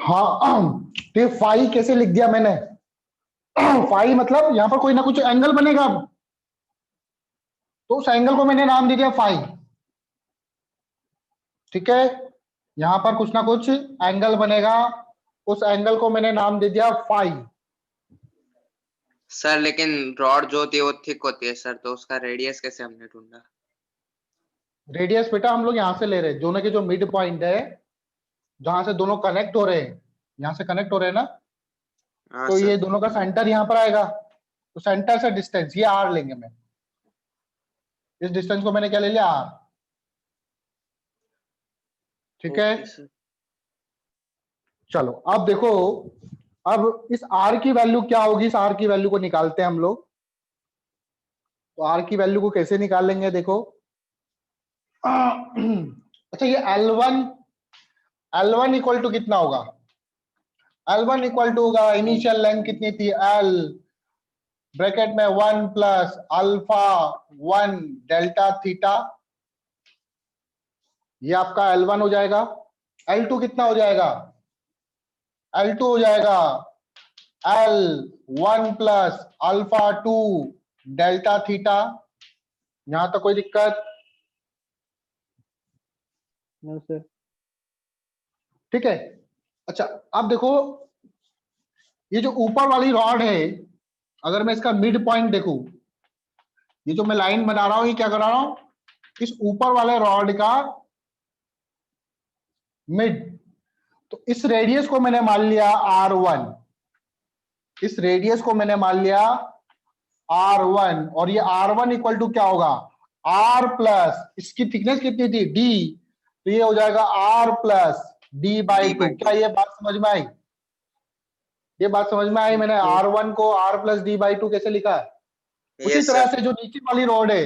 हाँ तो ये फाई कैसे लिख दिया मैंने? फाई मतलब यहां पर कोई ना कुछ एंगल बनेगा, तो उस एंगल को मैंने नाम दे दिया फाई। ठीक है, यहां पर कुछ ना कुछ एंगल बनेगा, उस एंगल को मैंने नाम दे दिया फाई। सर लेकिन रॉड जो होती है वो थिक होती है सर, तो उसका रेडियस कैसे हमने ढूंढा? रेडियस बेटा हम लोग यहां से ले रहे हैं, दोनों के जो मिड पॉइंट है, जहां से दोनों कनेक्ट हो रहे हैं, यहां से कनेक्ट हो रहे हैं ना, हाँ तो ये सर। दोनों का सेंटर यहां पर आएगा, तो सेंटर से डिस्टेंस ये आर लेंगे मैं, इस डिस्टेंस को मैंने क्या ले लिया, आर। ठीक है, ओके सर। चलो अब देखो, अब इस आर की वैल्यू क्या होगी, इस आर की वैल्यू को निकालते हैं हम लोग। तो आर की वैल्यू को कैसे निकालेंगे देखो। अच्छा ये L1 इक्वल टू कितना होगा? L1 इक्वल टू होगा, इनिशियल लेंथ कितनी थी, L ब्रैकेट में 1 प्लस अल्फा 1 डेल्टा थीटा, ये आपका L1 हो जाएगा। L2 कितना हो जाएगा? L2 हो जाएगा L1 plus alpha 2 delta theta. यहां तक कोई दिक्कत? No sir. ठीक है, अच्छा अब देखो, ये जो ऊपर वाली रॉड है, अगर मैं इसका मिड पॉइंट देखूं, ये जो मैं लाइन बना रहा हूं, ये क्या करा रहा हूं, इस ऊपर वाले रॉड का मिड, तो इस रेडियस को मैंने मान लिया R1, इस रेडियस को मैंने मान लिया R1, और ये R1 इक्वल टू क्या होगा, R प्लस इसकी थिकनेस कितनी थी, D, तो ये हो जाएगा R plus D by two. क्या ये बात समझ में आई? ये बात समझ में आई? मैंने R1 को R plus D by two कैसे लिखा है? उसी यस तरह सर। से जो नीचे वाली रॉड है,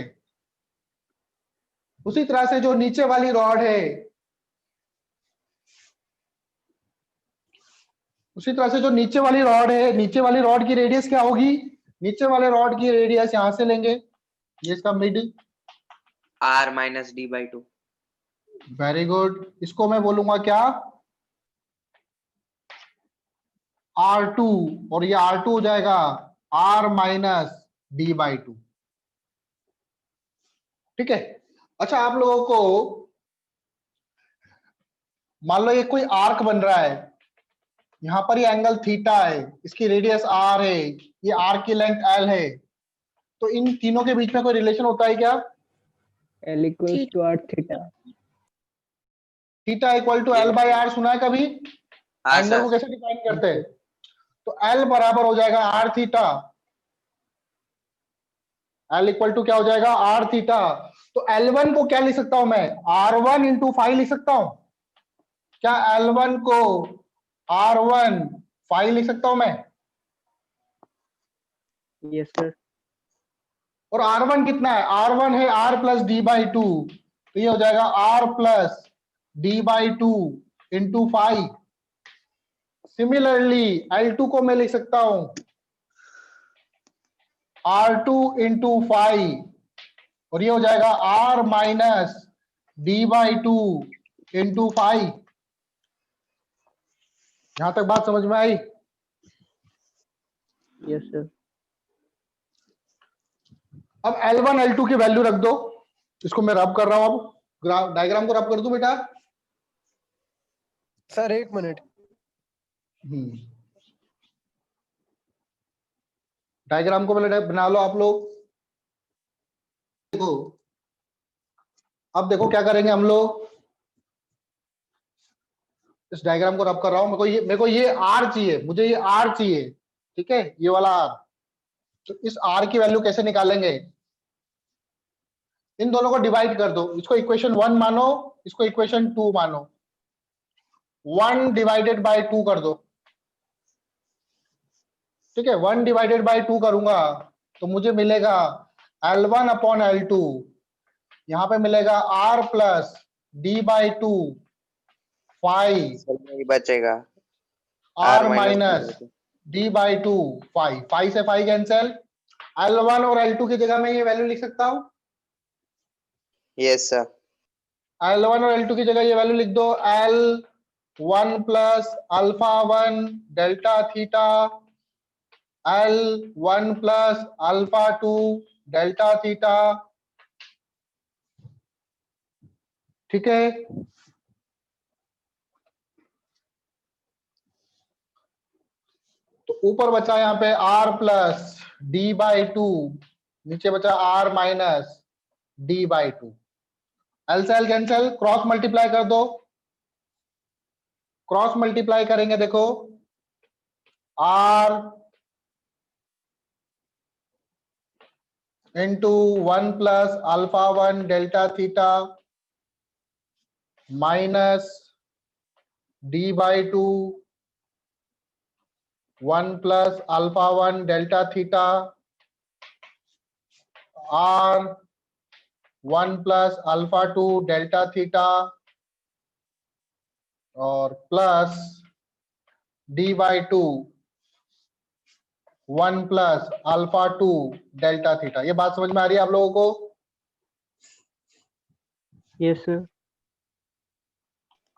उसी तरह से जो नीचे वाली रॉड है, उसी तरह से जो नीचे वाली रॉड है, नीचे वाली रॉड की रेडियस क्या होगी, नीचे वाले रॉड की रेडियस यहां से लेंगे, ये इसका mid. R minus D by two. Very good, इसको मैं बोलूंगा क्या, R2, और ये R2 हो जाएगा R minus D by two. ठीक है, अच्छा आप लोगों को मान लो ये कोई आर्क बन रहा है, यहां पर ये एंगल थीटा है, इसकी रेडियस R है, ये आर्क की लेंथ L है, तो इन तीनों के बीच में कोई रिलेशन होता है क्या? L equals to R theta. Theta equal to L by R, सुना है कभी? हाँ एंगल सर। को कैसे डिफाइन करते हैं? तो L बराबर हो जाएगा R थीटा, L इक्वल टू क्या हो जाएगा, R थीटा। तो L1 को क्या लिख सकता हूं मैं, R1 इंटू फाइव लिख सकता हूं क्या? L1 को R1 फाइव लिख सकता हूं मैं? Yes sir. और R1 कितना है, R1 है R plus D by two, तो ये हो जाएगा R plus D by two into five. Similarly L2 को मैं लिख सकता हूं R2 इंटू फाइव, और ये हो जाएगा R minus D by two into five. यहां तक बात समझ में आई? Yes sir. अब L1 L2 की वैल्यू रख दो, इसको मैं रब कर रहा हूं, अब डायग्राम को रब कर दूं बेटा? सर एक मिनट। डायग्राम को पहले बना लो आप लोग। देखो, अब देखो क्या करेंगे हम लोग, इस डायग्राम को रब कर रहा हूं, मेरे को ये आर चाहिए, मुझे ये आर चाहिए। ठीक है, ये वाला आर, तो इस आर की वैल्यू कैसे निकालेंगे, इन दोनों को डिवाइड कर दो, इसको इक्वेशन 1 मानो, इसको इक्वेशन 2 मानो, 1 डिवाइडेड बाय 2 कर दो। ठीक है, 1 डिवाइडेड बाय 2 करूंगा तो मुझे मिलेगा L1 अपॉन L2, यहां पे मिलेगा R plus D by two 5 sir नहीं बचेगा। R minus minus D by two 5, 5 से 5 कैंसिल, L1 और L2 की जगह मैं ये वैल्यू लिख सकता हूं, यस सर। L1 और L2 की जगह ये वैल्यू लिख दो, L 1 plus alpha 1 delta theta L 1 plus alpha 2 delta theta. ठीक है, तो ऊपर बचा यहाँ पे R plus D by two, नीचे बचा R minus D by two. L से एल कैंसिल, क्रॉस मल्टीप्लाई कर दो, क्रॉस मल्टीप्लाई करेंगे देखो R into 1 plus alpha 1 delta theta minus D by two 1 plus alpha 1 delta theta R 1 plus alpha 2 delta theta और plus D by two 1 plus alpha 2 delta theta. ये बात समझ में आ रही है आप लोगों को? Yes sir.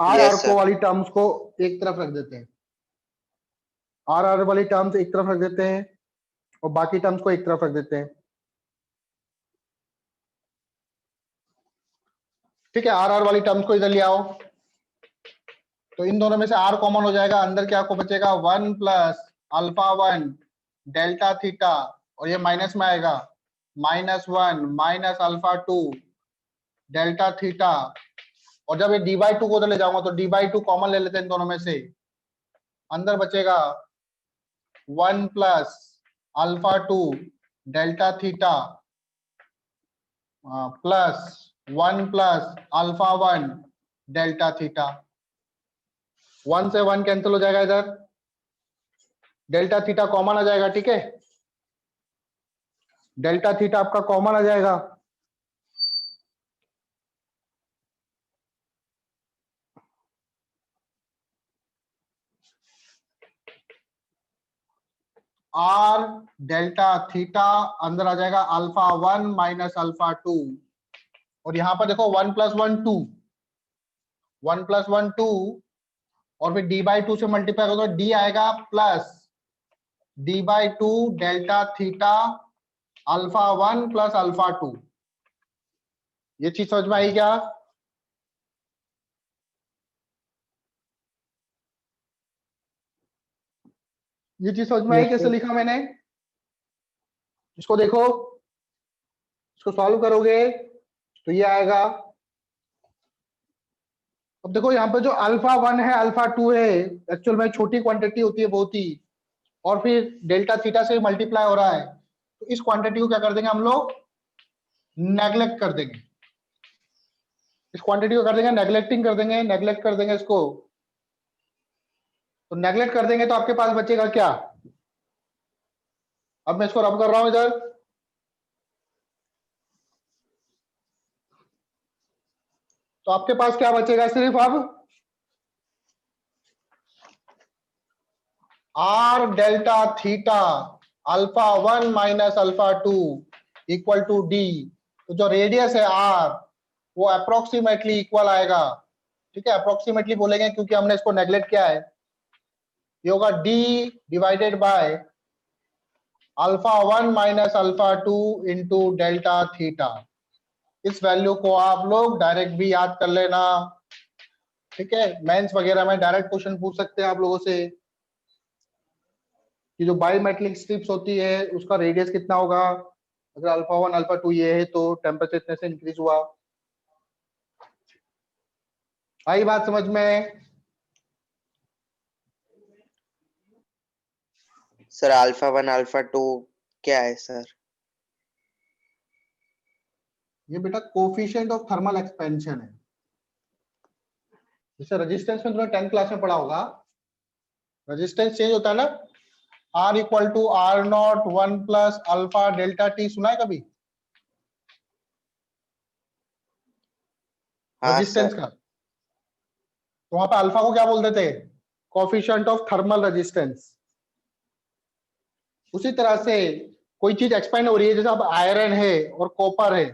आर Yes, आर sir. को वाली टर्म्स को एक तरफ रख देते हैं, आर आर वाली टर्म्स एक तरफ रख देते हैं और बाकी टर्म्स को एक तरफ रख देते हैं। ठीक है, आर आर वाली टर्म्स को इधर ले आओ, तो इन दोनों में से आर कॉमन हो जाएगा, अंदर क्या आपको बचेगा 1 प्लस अल्फा 1 डेल्टा थीटा और ये माइनस में आएगा -1 माइनस अल्फा 2 डेल्टा थीटा। और जब ये डी बाई टू को उधर ले जाऊंगा तो डी बाई टू कॉमन ले लेते हैं इन दोनों में से, अंदर बचेगा 1 plus alpha 2 delta theta plus 1 plus alpha 1 delta theta. 1 से 1 कैंसिल हो जाएगा, इधर डेल्टा थीटा कॉमन आ जाएगा। ठीक है, डेल्टा थीटा आपका कॉमन आ जाएगा। आर डेल्टा थीटा अंदर आ जाएगा अल्फा 1 माइनस अल्फा 2 और यहां पर देखो 1 प्लस 1 2, 1 प्लस 1 2 और फिर डी बाई टू से मल्टीप्लाई करो तो डी आएगा plus D by two delta theta alpha 1 plus alpha 2। ये चीज समझ में आई क्या? ये चीज समझ में आई Yes, कैसे sir. लिखा मैंने? इसको देखो, इसको सॉल्व करोगे तो ये आएगा। अब देखो यहाँ पे जो अल्फा 1 है अल्फा 2 है, एक्चुअल में छोटी क्वांटिटी होती है बहुत ही, और फिर डेल्टा थीटा से मल्टीप्लाई हो रहा है, तो इस क्वांटिटी को क्या कर देंगे हम लोग? नेग्लेक्ट कर देंगे। इस क्वांटिटी को कर देंगे नेग्लेक्टिंग कर देंगे, नेग्लेक्ट कर देंगे इसको। तो नेग्लेक्ट कर देंगे तो आपके पास बचेगा क्या? अब मैं इसको रब कर रहा हूं इधर, तो आपके पास क्या बचेगा सिर्फ अब R delta theta alpha 1 minus alpha 2 equal to D. तो जो रेडियस है आर वो अप्रोक्सीमेटली इक्वल आएगा। ठीक है, अप्रोक्सीमेटली बोलेंगे क्योंकि हमने इसको नेग्लेक्ट किया है। ये होगा D divided by alpha 1 minus alpha 2 into delta theta. इस वैल्यू को आप लोग डायरेक्ट भी याद कर लेना। ठीक है, मेंस वगैरह में डायरेक्ट क्वेश्चन पूछ सकते हैं आप लोगों से कि जो बायोमेट्रिक स्ट्रिप्स होती है उसका रेडियस कितना होगा, अगर अल्फा 1 अल्फा 2 ये है तो टेम्परेचर इतने से इंक्रीज हुआ। आई बात समझ में? सर अल्फा 1 अल्फा 2 क्या है सर? ये बेटा कोफिशिएंट ऑफ थर्मल एक्सपेंशन है। जैसे रेजिस्टेंस में तुमने 10th क्लास में पढ़ा होगा, रेजिस्टेंस चेंज होता है ना, R equal to R naught 1 plus alpha delta T, सुना है कभी हाँ रेजिस्टेंस सर। का? तो वहां पे अल्फा को क्या बोलते थे? Coefficient of thermal resistance. उसी तरह से कोई चीज एक्सपेंड हो रही है, जैसे अब आयरन है और कॉपर है,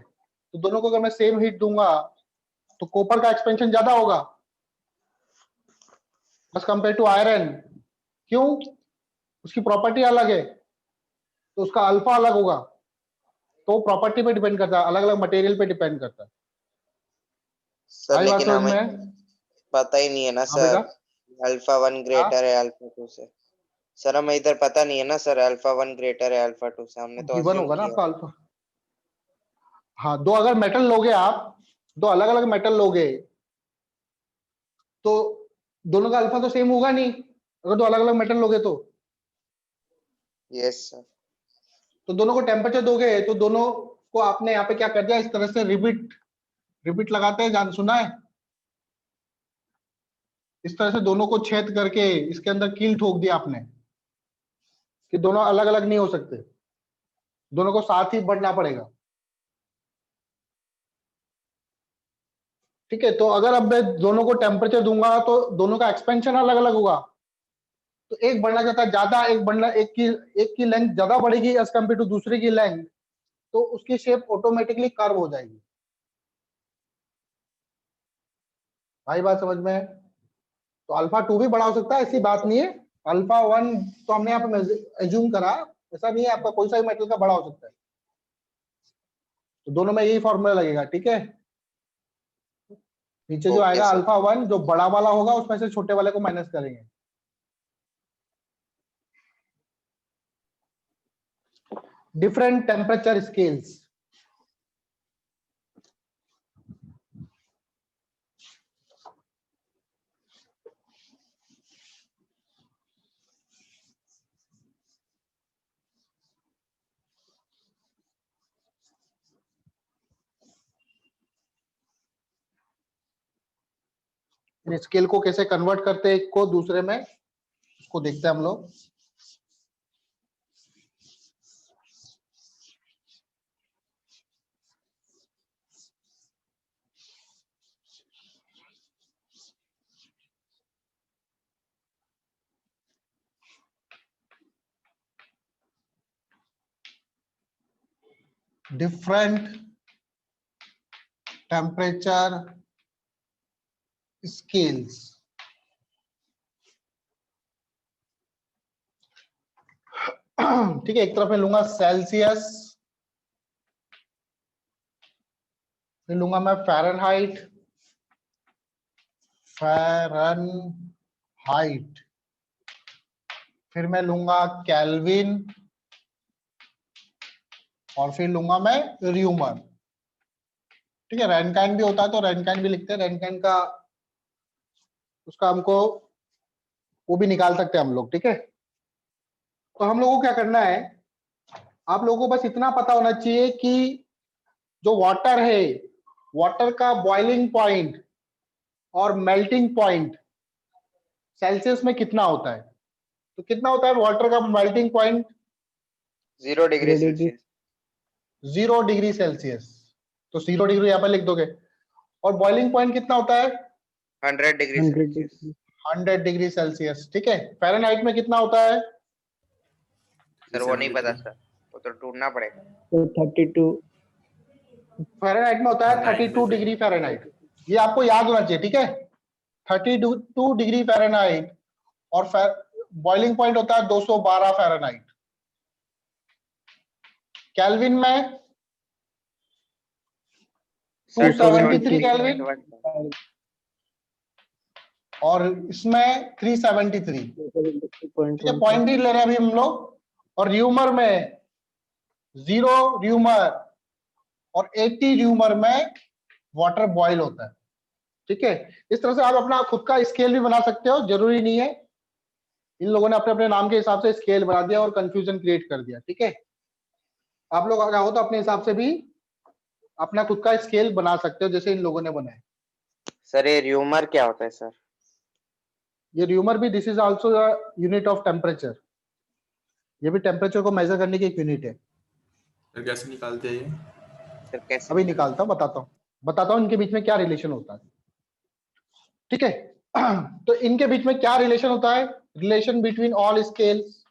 तो दोनों को अगर मैं सेम हीट दूंगा तो कॉपर का एक्सपेंशन ज्यादा होगा। As compare to iron. क्यों? उसकी प्रॉपर्टी अलग है, तो उसका अल्फा अलग होगा। तो प्रॉपर्टी पे डिपेंड करता है, अलग अलग मटेरियल पे डिपेंड करता है। सर आई बात लेकिन समझ हमें में? पता ही नहीं है ना हाँ सर, बेटा। अल्फा 1 ग्रेटर है अल्फा 2 से। सर हमें इधर पता नहीं है ना सर, अल्फा 1 ग्रेटर है अल्फा 2 से, हमने तो गिवन अज्यूम होगा ना किया आपका है। अल्फा। हाँ, दो अगर मेटल लोगे आप, दो अलग अलग मेटल लोगे, तो दोनों का अल्फा तो सेम होगा नहीं, अगर दो अलग अलग मेटल लोगे तो। Yes sir. तो दोनों को टेम्परेचर दोगे तो दोनों को आपने यहाँ पे क्या कर दिया, इस तरह से रिबिट, रिबिट लगाते हैं, जान सुना है? इस तरह से दोनों को छेद करके इसके अंदर कील ठोक दिया आपने, कि दोनों अलग अलग नहीं हो सकते, दोनों को साथ ही बढ़ना पड़ेगा। ठीक है, तो अगर अब मैं दोनों को टेम्परेचर दूंगा तो दोनों का एक्सपेंशन अलग अलग होगा। तो एक बढ़ना चाहता है ज्यादा, एक की लेंथ ज्यादा बढ़ेगी एज कम्पेयर टू दूसरे की लेंथ, तो उसकी शेप ऑटोमेटिकली कर्व हो जाएगी। भाई बात समझ में है? तो अल्फा 2 भी बड़ा हो सकता है, ऐसी बात नहीं है। अल्फा 1 तो हमने यहाँ पे एज्यूम करा, ऐसा नहीं है, आपका कोई सा भी मेटल का बड़ा हो सकता है। तो दोनों में यही फॉर्मूला लगेगा, ठीक है। नीचे जो ओके आएगा सर। अल्फा 1 जो बड़ा वाला होगा, उसमें से छोटे वाले को माइनस करेंगे। Different temperature scales. स्केल को कैसे कन्वर्ट करते हैं एक को दूसरे में, उसको देखते हैं हम लोग। Different temperature scales. ठीक है, एक तरफ में लूंगा सेल्सियस, फिर लूंगा मैं फ़ारेनहाइट, फ़ारेनहाइट, फिर मैं लूंगा केल्विन, और फिर लूंगा मैं र्यूमर। ठीक है, रैनकाइन भी होता है तो रैनकाइन भी लिखते हैं, रैनकाइन का उसका हमको वो भी निकाल सकते हैं हम लोग। ठीक है, तो हम लोगों को क्या करना है, आप लोगों को बस इतना पता होना चाहिए कि जो वाटर है, वाटर का बॉइलिंग पॉइंट और मेल्टिंग पॉइंट सेल्सियस में कितना होता है। तो कितना होता है वाटर का melting point? 0 degree 0 degree. Celsius. 0 degree Celsius. तो 0 डिग्री यहाँ पर लिख दोगे। और बॉइलिंग पॉइंट कितना होता है? 100 degree 100 Celsius. Degree. 100 degree Celsius. ठीक है, फ़ारेनहाइट में कितना होता है? सर वो नहीं पता सर, वो तो ढूंढना पड़ेगा। तो 32। फ़ारेनहाइट में होता है 32 डिग्री फ़ारेनहाइट। ये आपको याद होना चाहिए, ठीक है। 32 डिग्री फ़ारेनहाइट और बॉइलिंग पॉइंट होता है 212 फ़ारेनहाइट। केल्विन में 273 केल्विन, और इसमें 373। ठीक है, पॉइंट ही ले रहे हैं अभी हम लोग। और र्यूमर में 0 र्यूमर और 80 र्यूमर में वाटर बॉईल होता है। ठीक है, इस तरह से आप अपना खुद का स्केल भी बना सकते हो, जरूरी नहीं है। इन लोगों ने अपने अपने नाम के हिसाब से स्केल बना दिया और कंफ्यूजन क्रिएट कर दिया। ठीक है, आप लोग अगर हो तो अपने हिसाब से भी अपना खुद का स्केल बना सकते हो, जैसे इन लोगों ने बनाया। सर ये र्यूमर क्या होता है सर? ये र्यूमर भी this is also unit of temperature. ये भी टेम्परेचर को मेजर करने की एक यूनिट है। फिर कैसे निकालते हैं ये? सर कैसे अभी निकालता हूँ, बताता हूँ इनके बीच में क्या रिलेशन होता है। ठीक है, तो इनके बीच में क्या रिलेशन होता है? Relation between all scales.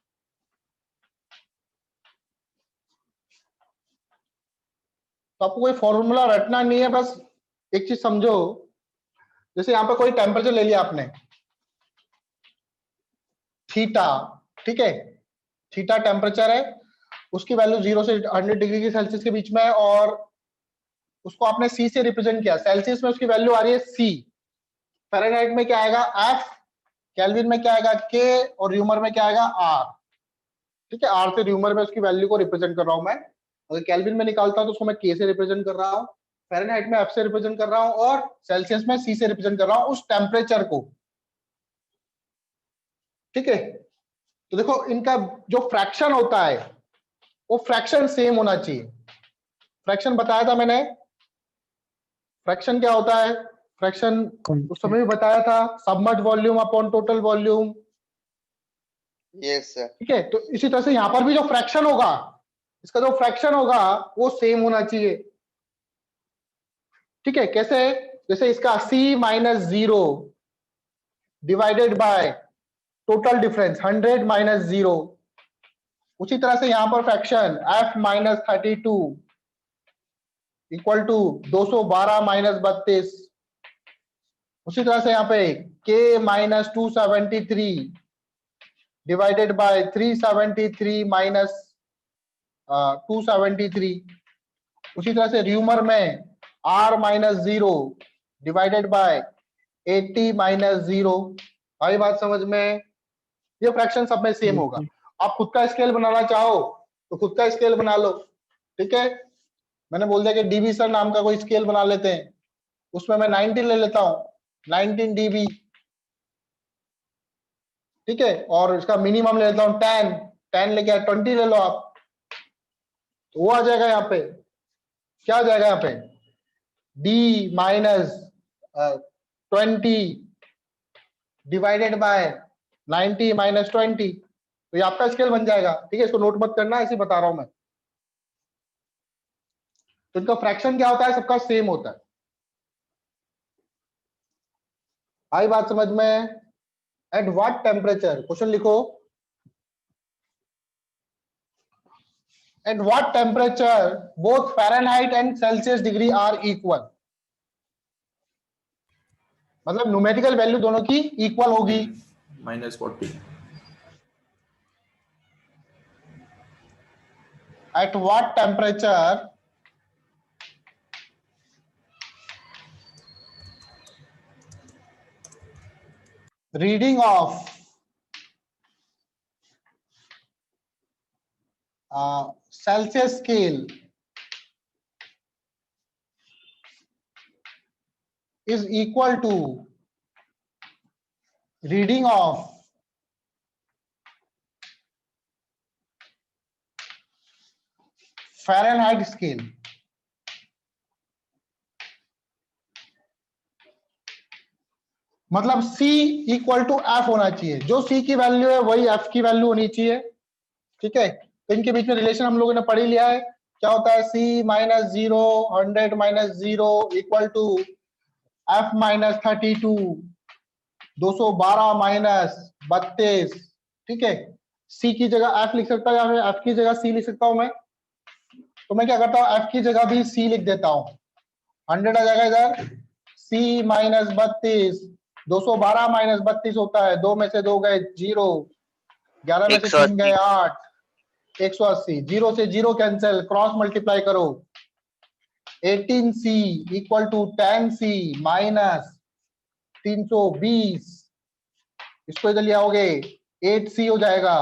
तो आपको कोई फॉर्मूला रटना नहीं है, बस एक चीज समझो। जैसे यहाँ पे कोई टेम्परेचर ले लिया आपने, थीटा, ठीक है, थीटा टेम्परेचर है, उसकी वैल्यू 0 से 100 डिग्री की सेल्सियस के बीच में है, और उसको आपने सी से रिप्रेजेंट किया। सेल्सियस में उसकी वैल्यू आ रही है सी, फ़ारेनहाइट में क्या आएगा एफ, केल्विन में क्या आएगा के, और र्यूमर में क्या आएगा आर। ठीक है, आर से र्यूमर में उसकी वैल्यू को रिप्रेजेंट कर रहा हूं मैं। अगर केल्विन में निकालता हूं तो उसको मैं के से रिप्रेजेंट कर रहा हूं, फ़ारेनहाइट में एफ से रिप्रेजेंट कर रहा हूं, और सेल्सियस में सी से रिप्रेजेंट कर रहा हूं उस टेम्परेचर को। ठीक है, तो देखो इनका जो फ्रैक्शन होता है वो फ्रैक्शन सेम होना चाहिए। फ्रैक्शन बताया था मैंने, फ्रैक्शन क्या होता है, फ्रैक्शन उस समय भी बताया था, submerge volume upon total volume. Yes sir. ठीक है, तो इसी तरह से यहां पर भी जो फ्रैक्शन होगा, इसका जो फ्रैक्शन होगा वो सेम होना चाहिए। ठीक है, कैसे, जैसे इसका c minus 0 divided by total difference 100 minus 0, उसी तरह से यहां पर fraction f minus 32 equal to 212 minus 32, उसी तरह से यहाँ पे k minus 273 divided by 373 minus 273, उसी तरह से र्यूमर में r minus 0 divided by 80 minus 0। आई बात समझ में? ये फ्रैक्शन सब में सेम होगा। आप खुद का स्केल बनाना चाहो तो खुद का स्केल बना लो। ठीक है, मैंने बोल दिया कि डीबी सर नाम का कोई स्केल बना लेते हैं, उसमें मैं 19 ले लेता हूं, 19 डीबी। ठीक है, और इसका मिनिमम ले लेता हूं 10, 10 लेके 20 ले लो आप, तो वो आ जाएगा यहाँ पे, क्या आ जाएगा यहाँ पे, d minus 20 divided by 90 minus 20, तो ये आपका स्केल बन जाएगा। ठीक है, इसको नोट मत करना, ऐसे बता रहा हूं मैं। तो इनका फ्रैक्शन क्या होता है, सबका सेम होता है। आई बात समझ में? एट व्हाट टेम्परेचर, क्वेश्चन लिखो, at what temperature both Fahrenheit and Celsius degree are equal, मतलब न्यूमेरिकल वैल्यू दोनों की इक्वल होगी। -40 at what temperature reading of Celsius scale is equal to reading of Fahrenheit scale। मतलब C equal to F होना चाहिए, जो C की value है वही F की वैल्यू होनी चाहिए। ठीक है, तो इनके बीच में रिलेशन हम लोगों ने पढ़ ही लिया है, क्या होता है, C minus 0 100 minus 0 equal to F minus 32 212 minus 32। ठीक है, C की जगह F लिख सकता हूँ या फिर F की जगह C लिख सकता हूँ मैं, तो मैं क्या करता हूँ, F की जगह भी C लिख देता हूँ, 100 आ जाएगा इधर, C माइनस 32 212 माइनस 32 होता है, 2 में से 2 गए 0, 11 में से 3 गए 8, 180, 0 से 0 कैंसिल, क्रॉस मल्टीप्लाई करो, 18C equal to 10C minus 320, इसको इधर ले आओगे 8C हो जाएगा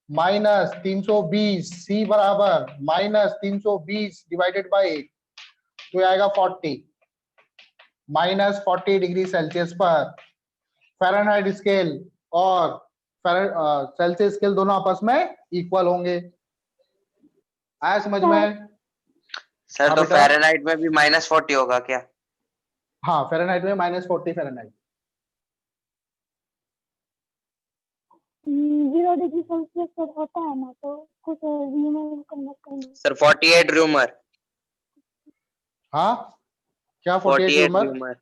माइनस 320, C बराबर माइनस 320 डिवाइडेड बाय 8, तो आएगा 40, माइनस 40 डिग्री सेल्सियस पर फ़ारेनहाइट स्केल और सेल्सियस स्केल दोनों आपस में इक्वल होंगे। आया समझ में? सर हाँ तो बेटा। फ़ारेनहाइट में भी -40 होगा क्या? हाँ, फ़ारेनहाइट में -40 फ़ारेनहाइट। 0 डिग्री सेल्सियस पर होता है ना, तो कुछ र्यूमर कन्वर्ट करेंगे सर 48 र्यूमर, हाँ क्या 48 48 र्यूमर? र्यूमर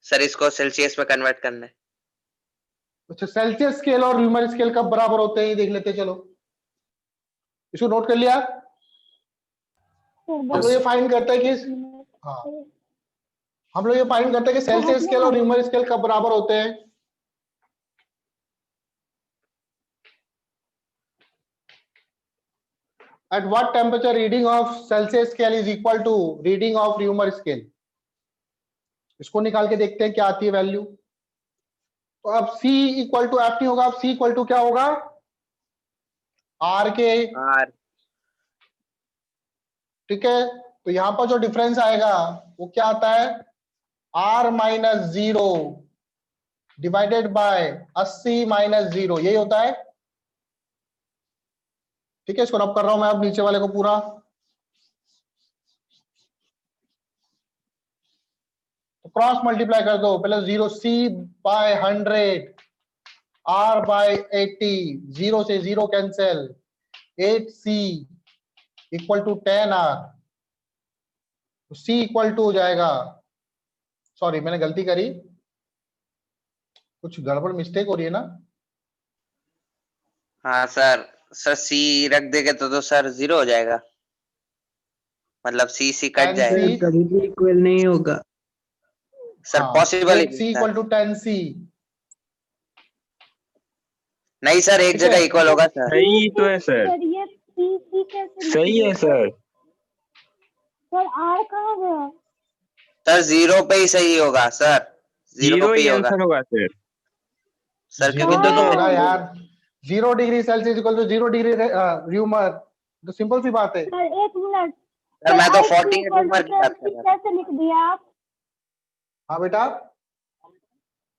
सर, इसको सेल्सियस में कन्वर्ट करना है। अच्छा, सेल्सियस स्केल और र्यूमर स्केल कब बराबर होते हैं ये देख लेते, चलो इसको नोट कर लिया। हम लोग ये फाइंड करते हैं कि हाँ, हम लोग ये फाइंड करते हैं कि सेल्सियस स्केल और र्यूमर स्केल कब बराबर होते हैं। at what temperature reading of Celsius scale is equal to reading of Reaumur scale? इसको निकाल के देखते हैं क्या आती है वैल्यू। तो अब C इक्वल टू F नहीं होगा, अब C इक्वल टू क्या होगा, R के। R ठीक है, तो यहां पर जो डिफरेंस आएगा वो क्या आता है, R minus 0 divided by 80 minus 0, यही होता है। ठीक है, इसको रब कर रहा हूं मैं अब नीचे वाले को पूरा। तो क्रॉस मल्टीप्लाई कर दो, पहले 0 C बाय 100 R बाय 80, 0 से 0 cancel, 8C equal to 10R। तो C इक्वल टू हो जाएगा, सॉरी मैंने गलती करी, कुछ गड़बड़ मिस्टेक हो रही है ना। हाँ सर, सर सी रख देंगे तो सर 0 हो जाएगा, मतलब सी कट 10C जाएगा कभी भी इक्वल नहीं होगा। सर, पॉसिबल ही C इक्वल टू 10C। नहीं सर, एक ठीक है। जगह इक्वल होगा सर। सही तो है सर, सर ये सी कैसे सही है सर। सर आर कहाँ गया? सर 0 पे ही सही होगा सर, 0 जीरो पे ही ही होगा आंसर होगा सर। सर, क्योंकि जीरो दोनों होगा यार, 0 degree Celsius equal to 0 degree Reaumur, तो सिंपल सी बात है। सर एक मिनट, सर मैं तो I 48 equal to उम्र की बात कर 10C रहा था। कैसे लिख दिया आप? हाँ बेटा,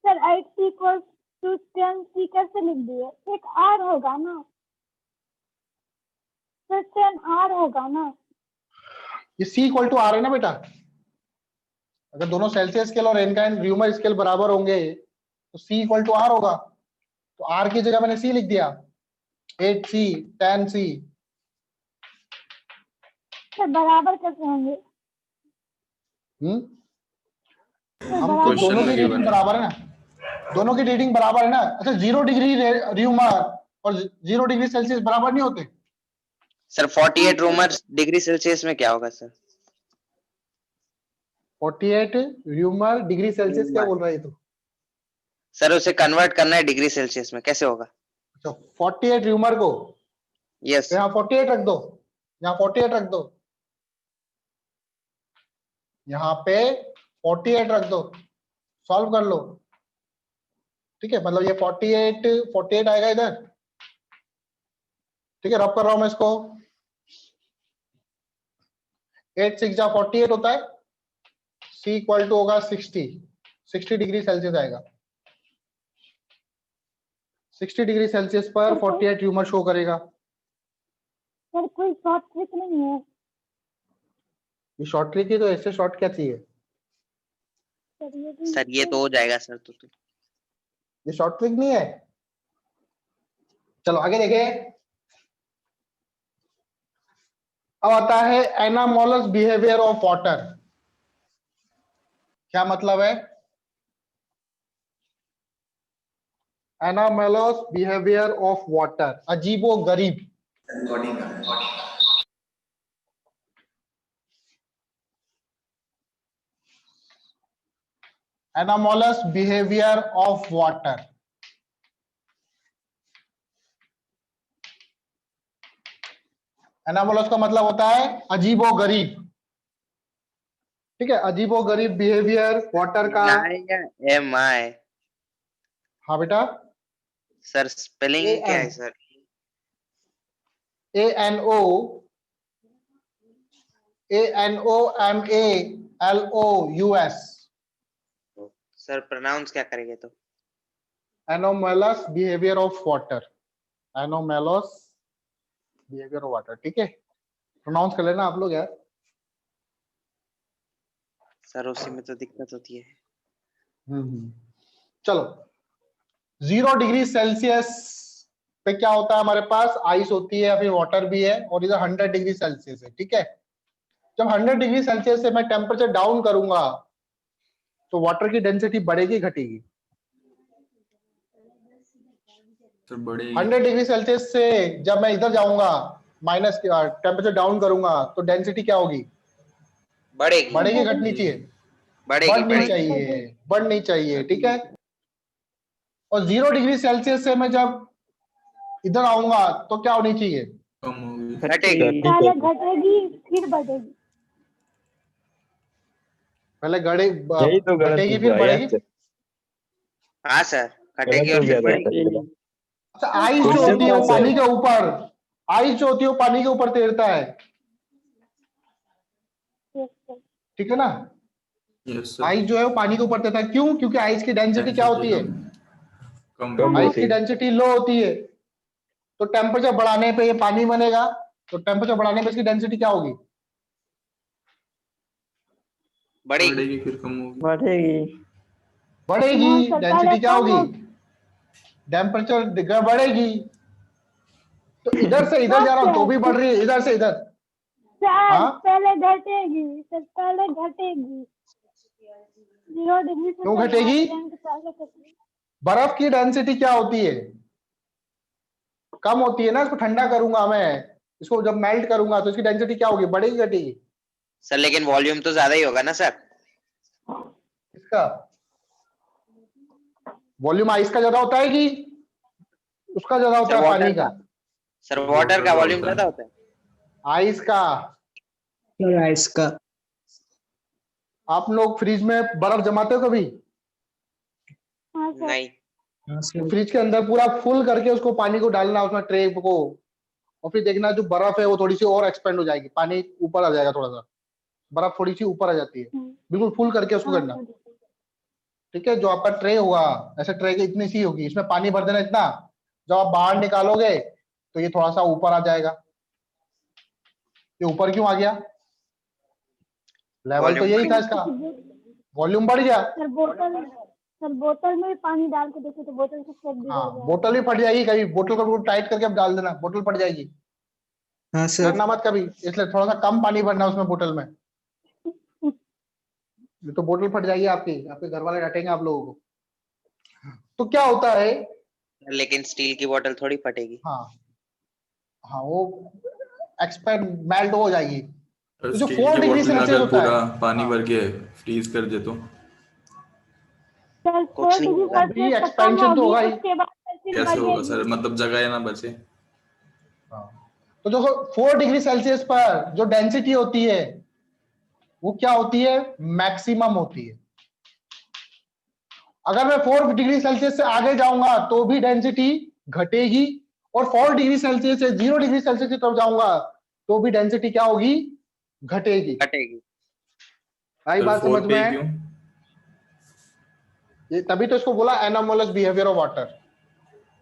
sir 8C equal to 10C कैसे लिख दिए? एक R होगा ना सर, 10R होगा ना। ये C इक्वल टू R है ना बेटा, अगर दोनों सेल्सियस स्केल और एनकाइन र्यूमर स्केल बराबर होंगे तो C इक्वल टू R होगा। तो R की जगह मैंने C लिख दिया, 8C 10C। सर बराबर कैसे होंगे? सर हम तो बराबर Question दोनों की में रीडिंग given है। बराबर है ना, दोनों की रीडिंग बराबर है ना। अच्छा 0 डिग्री र्यूमर और 0 डिग्री सेल्सियस बराबर नहीं होते? सर 48 रूमर डिग्री सेल्सियस में क्या होगा सर? 48 र्यूमर डिग्री सेल्सियस क्या बोल रहा है तू? सर उसे कन्वर्ट करना है डिग्री सेल्सियस में, कैसे होगा? अच्छा 48 र्यूमर को यस तो यहाँ 48 रख दो, यहाँ 48 रख दो, यहाँ पे 48 रख दो, सॉल्व कर लो। ठीक है, मतलब ये 48 आएगा इधर। ठीक है, रब कर रहा हूं मैं इसको, 8 6 जा 48 होता है, C इक्वल टू होगा 60 डिग्री सेल्सियस आएगा। 60 डिग्री सेल्सियस पर 48 र्यूमर शो करेगा। सर कोई शॉर्ट ट्रिक नहीं है? ये शॉर्ट ट्रिक है तो ऐसे शॉर्ट क्या चाहिए? सर, ये तो हो जाएगा सर। तो ये शॉर्ट ट्रिक नहीं है। चलो आगे देखें। अब आता है एनामोलस बिहेवियर ऑफ वाटर। क्या मतलब है? एनामोलस बिहेवियर ऑफ वाटर, अजीबो गरीब। Anomalous behaviour of water, anomalous का मतलब होता है अजीबो गरीब। ठीक है, अजीबो गरीब बिहेवियर वाटर का। MI हाँ बेटा, सर, स्पेलिंग AM क्या है सर? ANOMALOUS। सर प्रोनाउंस क्या करेंगे तो? Anomalous behaviour of water, anomalous behaviour of water. ठीक है, प्रोनाउंस कर लेना आप लोग यार। सर उसी में तो दिक्कत होती है। चलो 0 डिग्री सेल्सियस पे क्या होता है, हमारे पास आइस होती है या फिर वाटर भी है, और इधर 100 डिग्री सेल्सियस है। ठीक है, जब 100 डिग्री सेल्सियस से मैं टेम्परेचर डाउन करूंगा तो वाटर की डेंसिटी बढ़ेगी घटेगी? तो बढ़ेगी। 100 डिग्री सेल्सियस से जब मैं इधर जाऊंगा माइनस टेम्परेचर डाउन करूंगा तो डेंसिटी क्या होगी? बढ़ेगी बढ़ेगी घटनी चाहिए? बढ़ेगी बढ़नी चाहिए, बढ़नी चाहिए। ठीक है, और 0 डिग्री सेल्सियस से मैं जब इधर आऊंगा तो क्या होनी चाहिए? कम होगी। घटेगी। पहले घटेगी फिर बढ़ेगी। पहले यही तो गलत घटेगी फिर हुआ बढ़ेगी। यार। हाँ सर, घटेगी गलत और हो गया फिर था बढ़ेगी। सर। अच्छा, आइस जो क्वेश्चन होती है था वो सर। पानी के ऊपर, आइस जो होती है वो पानी के ऊपर तैरता है, Yes, sir. ठीक है ना। Yes sir. आइस जो है वो पानी के ऊपर तैरता है, क्यों? क्योंकि आइस की डेंसिटी क्या होती है? कम कम आइस होती की है। डेंसिटी लो होती है। तो टेम्परेचर बढ़ाने पे ये पानी बनेगा, तो टेम्परेचर बढ़ाने पे इसकी डेंसिटी क्या होगी? बढ़ेगी। बढ़ेगी फिर कम होगी। बढ़ेगी। बढ़ेगी। हाँ सर, डेंसिटी पहले क्या कम होगी? होगी। टेम्परेचर बढ़ेगी। तो इधर से इधर जा रहा हूं तो भी बढ़ रही है, इधर से इधर। सर हाँ? पहले घटेगी, सर पहले घटेगी। 0 डिग्री से क्यों सर घटेगी? यहाँ पे पहले घटेगी। बर्फ की डेंसिटी क्या होती है? कम होती है ना। इसको ठंडा करूंगा मैं, इसको जब मेल्ट करूंगा तो इसकी डेंसिटी क्या होगी? बढ़ेगी घटेगी? सर लेकिन वॉल्यूम तो ज्यादा ही होगा ना सर। इसका वॉल्यूम आइस का ज्यादा होता है कि उसका ज्यादा होता सर है पानी वाटर का? का, सर वाटर का वॉल्यूम होता है। ज्यादा होता है। आइस का। सर आइस का। आप लोग फ्रिज में बर्फ जमाते हो कभी? हाँ सर। नहीं। हाँ सर। फ्रिज के अंदर पूरा फुल करके उसको पानी को डालना उसमें ट्रे को, और फिर देखना जो बर्फ है वो थोड़ी सी और एक्सपेंड हो जाएगी, पानी ऊपर आ जाएगा, थोड़ा सा बर्फ थोड़ी सी ऊपर आ जाती है। बिल्कुल फुल करके उसको हाँ करना, सर। ठीक है। जो आपका ट्रे हुआ, ऐसे ट्रे की इतनी सी होगी, इसमें पानी भर देना इतना, जब आप बाहर निकालोगे तो ये थोड़ा सा ऊपर आ जाएगा। ये ऊपर क्यों आ गया? लेवल तो वॉल्यूम यही था इसका, वॉल्यूम बढ़ गया। सर बोतल में पानी डाल के देखो तो बोतल से सब बिगड़ हाँ, जाएगा। बोतल भी फट जाएगी कभी, बोतल को टाइट करके आप डाल देना, बोतल फट जाएगी। हाँ सर। करना मत कभी, इसलिए थोड़ा सा कम पानी भरना उसमें बोतल में, नहीं तो बोतल फट जाएगी आपकी, आपके घर वाले डांटेंगे आप लोगों को। तो क्या होता है? लेकिन स्टील की बोतल थोड़ी फटेगी। हाँ हाँ, वो एक्सपेंड मेल्ट हो जाएगी। तो जो स्टील 4 की डिग्री बोतल में सेल्सियस अगर होता है, पूरा पानी हाँ, भर के फ्रीज कर दे तो सर कुछ 4 नहीं डिग्री होगा। अभी सेल्सियस तक कम एक्सपेंशन तो होगी, होगा ही। उसके बाद फिर कैसे होगा बढ़ेगी। सर? मतलब जगह है ना बचे। हाँ। तो जो 4 डिग्री सेल्सियस पर जो डेंसिटी होती है वो क्या होती है? मैक्सिमम होती है। अगर मैं 4 डिग्री सेल्सियस से आगे जाऊंगा तो भी डेंसिटी घटेगी, और 4 डिग्री सेल्सियस से 0 डिग्री सेल्सियस की तरफ जाऊंगा तो भी डेंसिटी क्या होगी? घटेगी। घटेगी। आई सर बात समझ 4 में पे है? क्यों? ये तभी तो इसको बोला anomalous behaviour of water.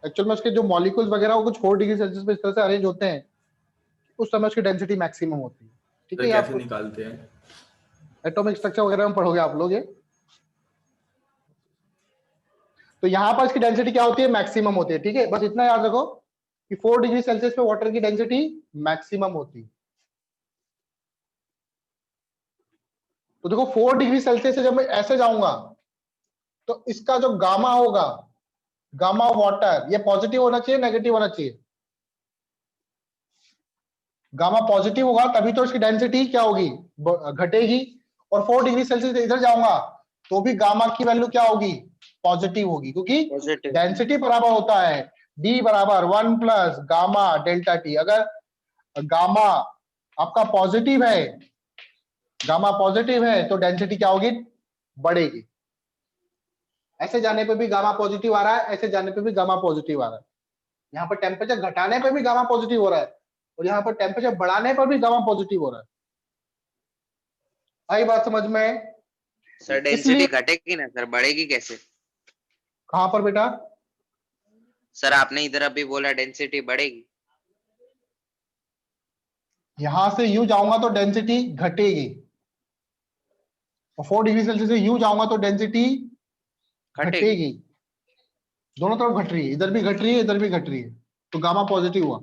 Actual में उसके जो मॉलिक्यूल्स वगैरह वो कुछ 4 डिग्री सेल्सियस पे इस तरह से अरेंज होते हैं, उस समय उसकी डेंसिटी मैक्सिमम होती है, ठीक सर है। कैसे आप निकालते हैं? एटॉमिक स्ट्रक्चर वगैरह में पढ़ोगे आप लोग ये। तो यहां पर इसकी डेंसिटी क्या होती है? मैक्सिमम होती है, ठीक है। बस इतना याद रखो कि 4 डिग्री सेल्सियस पे वाटर की डेंसिटी मैक्सिमम होती है। तो देखो 4 डिग्री सेल्सियस से जब मैं ऐसे जाऊंगा तो इसका जो गामा होगा, गामा ऑफ वाटर, ये पॉजिटिव होना चाहिए नेगेटिव होना चाहिए? गामा पॉजिटिव होगा तभी तो इसकी डेंसिटी क्या होगी? घटेगी। और 4 डिग्री सेल्सियस से इधर जाऊंगा तो भी गामा की वैल्यू क्या होगी? पॉजिटिव होगी, क्योंकि पॉजिटिव। डेंसिटी बराबर होता है डी बराबर 1 प्लस गामा डेल्टा टी। अगर गामा आपका पॉजिटिव है, गामा पॉजिटिव है तो डेंसिटी क्या होगी? बढ़ेगी। ऐसे जाने पे भी गामा पॉजिटिव आ रहा है, ऐसे जाने पे भी गामा पॉजिटिव आ रहा है। यहाँ पर टेम्परेचर घटाने पे भी गामा पॉजिटिव हो रहा है, और यहाँ पर टेम्परेचर बढ़ाने पर भी गामा पॉजिटिव हो रहा है। आई बात समझ में? सर इसलिए डेंसिटी घटेगी ना सर, बढ़ेगी कैसे? कहां पर बेटा? सर आपने इधर अभी बोला डेंसिटी बढ़ेगी। यहां से यू जाऊंगा तो डेंसिटी घटेगी, और 4 डिग्री सेल्सियस से यू जाऊंगा तो डेंसिटी घटेगी। घटेगी। दोनों तरफ घट रही है, इधर भी घट रही है, इधर भी घट रही है, तो गामा पॉजिटिव हुआ।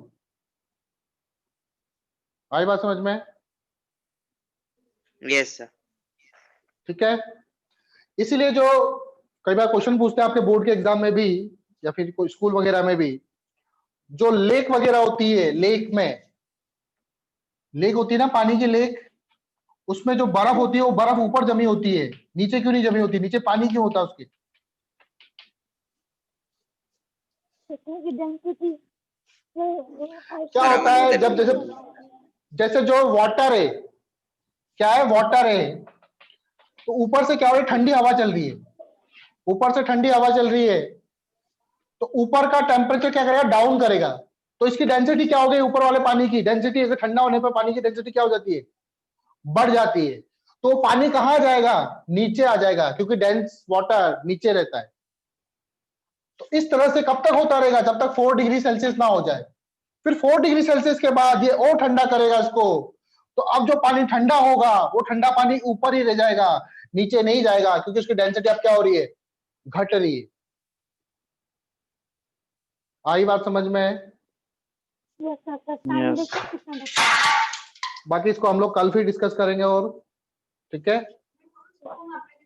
आई बात समझ में? Yes sir. ठीक है। इसीलिए जो कई बार क्वेश्चन पूछते हैं आपके बोर्ड के एग्जाम में भी, या फिर कोई स्कूल वगैरह में भी, जो लेक वगैरह होती है, लेक में, लेक होती है ना, पानी की लेक, उसमें जो बर्फ होती है वो बर्फ ऊपर जमी होती है, नीचे क्यों नहीं जमी होती? नीचे पानी क्यों होता है उसके? की डेंसिटी क्या होता है जब जैसे जैसे जो वाटर है, क्या है, वाटर है, तो ऊपर से क्या हो रही है, ठंडी हवा चल रही है, ऊपर से ठंडी हवा चल रही है, तो ऊपर का टेम्परेचर क्या करेगा, डाउन करेगा, तो इसकी डेंसिटी क्या हो गई, ऊपर वाले पानी की डेंसिटी, ऐसे ठंडा होने पर पानी की डेंसिटी क्या हो जाती है, बढ़ जाती है। तो पानी कहां जाएगा, नीचे आ जाएगा, क्योंकि डेंस वाटर नीचे रहता है। तो इस तरह से कब तक होता रहेगा, जब तक 4 डिग्री सेल्सियस ना हो जाए। फिर 4 डिग्री सेल्सियस के बाद ये और ठंडा करेगा इसको, तो अब जो पानी ठंडा होगा वो ठंडा पानी ऊपर ही रह जाएगा, नीचे नहीं जाएगा, क्योंकि उसकी डेंसिटी अब क्या हो रही है, घट रही है। आई बात समझ में? यस सर टाइम देखो कितना बचा बाकी इसको हम लोग कल फिर डिस्कस करेंगे और, ठीक है। है।